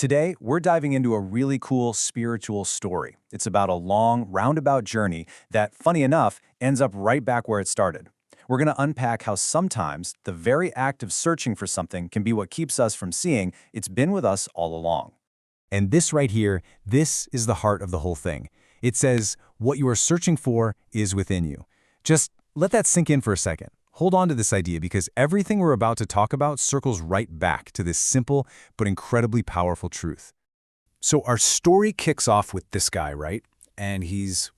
Today, we're diving into a really cool spiritual story. It's about a long, roundabout journey that, funny enough, ends up right back where it started. We're going to unpack how sometimes the very act of searching for something can be what keeps us from seeing it's been with us all along. And this right here, this is the heart of the whole thing. It says, what you are searching for is within you. Just let that sink in for a second. Hold on to this idea because everything we're about to talk about circles right back to this simple but incredibly powerful truth. So our story kicks off with this guy, right? And he's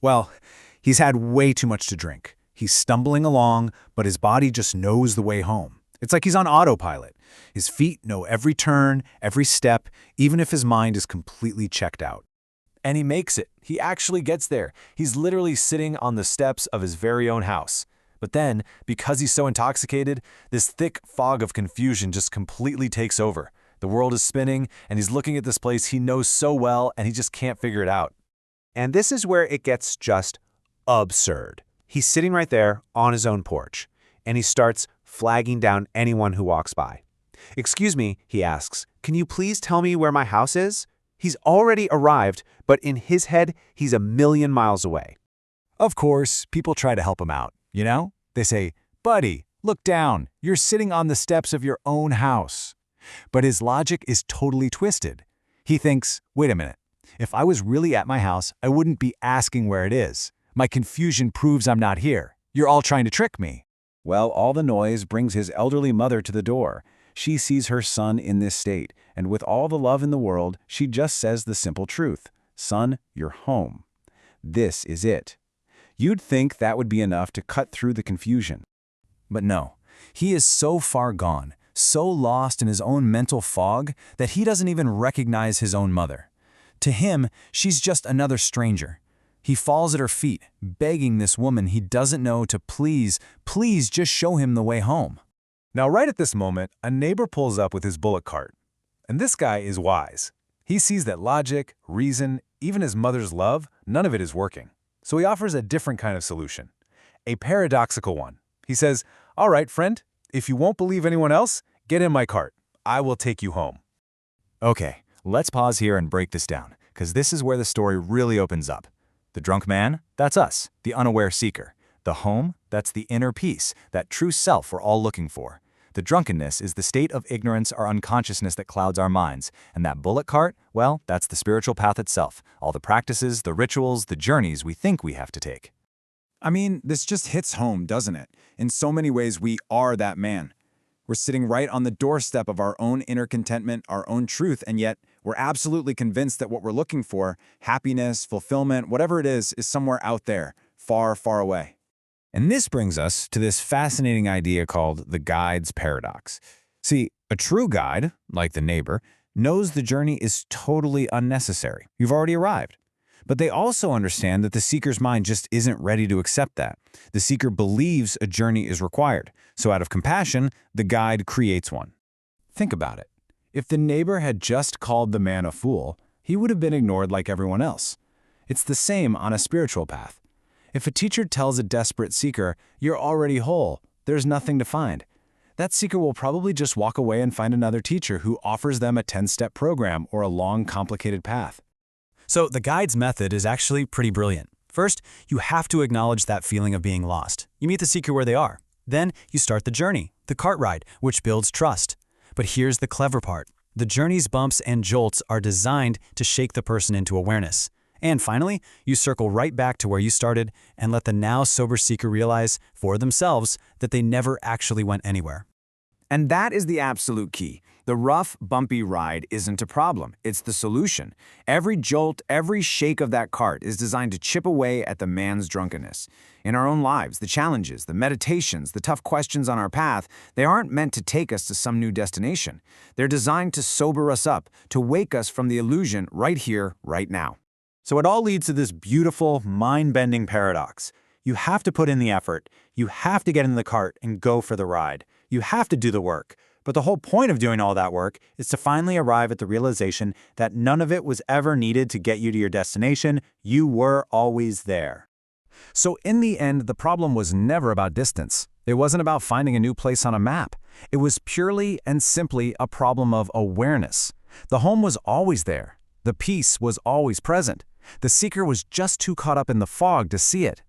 had way too much to drink. He's stumbling along, but his body just knows the way home. It's like he's on autopilot. His feet know every turn, every step, even if his mind is completely checked out. And he makes it. He actually gets there. He's literally sitting on the steps of his very own house. But then, because he's so intoxicated, this thick fog of confusion just completely takes over. The world is spinning, and he's looking at this place he knows so well, and he just can't figure it out. And this is where it gets just absurd. He's sitting right there on his own porch, and he starts flagging down anyone who walks by. "Excuse me," he asks, "can you please tell me where my house is?" He's already arrived, but in his head, he's a million miles away. Of course, people try to help him out, you know? They say, "Buddy, look down. You're sitting on the steps of your own house." But his logic is totally twisted. He thinks, wait a minute. If I was really at my house, I wouldn't be asking where it is. My confusion proves I'm not here. You're all trying to trick me. Well, all the noise brings his elderly mother to the door. She sees her son in this state, and with all the love in the world, she just says the simple truth. "Son, you're home." This is it. You'd think that would be enough to cut through the confusion. But no, he is so far gone, so lost in his own mental fog that he doesn't even recognize his own mother. To him, she's just another stranger. He falls at her feet, begging this woman he doesn't know to please just show him the way home. Now, right at this moment, a neighbor pulls up with his bullock cart. And this guy is wise. He sees that logic, reason, even his mother's love, none of it is working. So he offers a different kind of solution, a paradoxical one. He says, "All right, friend, if you won't believe anyone else, get in my cart. I will take you home." Okay, let's pause here and break this down, because this is where the story really opens up. The drunk man, that's us, the unaware seeker. The home, that's the inner peace, that true self we're all looking for. The drunkenness is the state of ignorance or unconsciousness that clouds our minds. And that bullock cart, well, that's the spiritual path itself. All the practices, the rituals, the journeys we think we have to take. I mean, this just hits home, doesn't it? In so many ways, we are that man. We're sitting right on the doorstep of our own inner contentment, our own truth, and yet we're absolutely convinced that what we're looking for, happiness, fulfillment, whatever it is somewhere out there, far, far away. And this brings us to this fascinating idea called the guide's paradox. See, a true guide, like the neighbor, knows the journey is totally unnecessary. You've already arrived. But they also understand that the seeker's mind just isn't ready to accept that. The seeker believes a journey is required. So out of compassion, the guide creates one. Think about it. If the neighbor had just called the man a fool, he would have been ignored like everyone else. It's the same on a spiritual path. If a teacher tells a desperate seeker, "You're already whole, there's nothing to find," that seeker will probably just walk away and find another teacher who offers them a 10-step program or a long, complicated path. So the guide's method is actually pretty brilliant. First, you have to acknowledge that feeling of being lost. You meet the seeker where they are. Then you start the journey, the cart ride, which builds trust. But here's the clever part. The journey's bumps and jolts are designed to shake the person into awareness. And finally, you circle right back to where you started and let the now sober seeker realize for themselves that they never actually went anywhere. And that is the absolute key. The rough, bumpy ride isn't a problem. It's the solution. Every jolt, every shake of that cart is designed to chip away at the man's drunkenness. In our own lives, the challenges, the meditations, the tough questions on our path, they aren't meant to take us to some new destination. They're designed to sober us up, to wake us from the illusion right here, right now. So it all leads to this beautiful, mind-bending paradox. You have to put in the effort. You have to get in the cart and go for the ride. You have to do the work. But the whole point of doing all that work is to finally arrive at the realization that none of it was ever needed to get you to your destination. You were always there. So in the end, the problem was never about distance. It wasn't about finding a new place on a map. It was purely and simply a problem of awareness. The home was always there. The peace was always present. The seeker was just too caught up in the fog to see it.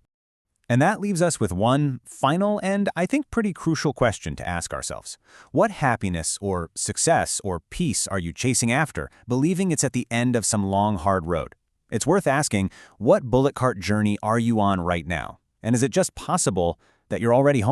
And that leaves us with one final and I think pretty crucial question to ask ourselves. What happiness or success or peace are you chasing after, believing it's at the end of some long, hard road? It's worth asking, what bullet cart journey are you on right now? And is it just possible that you're already home?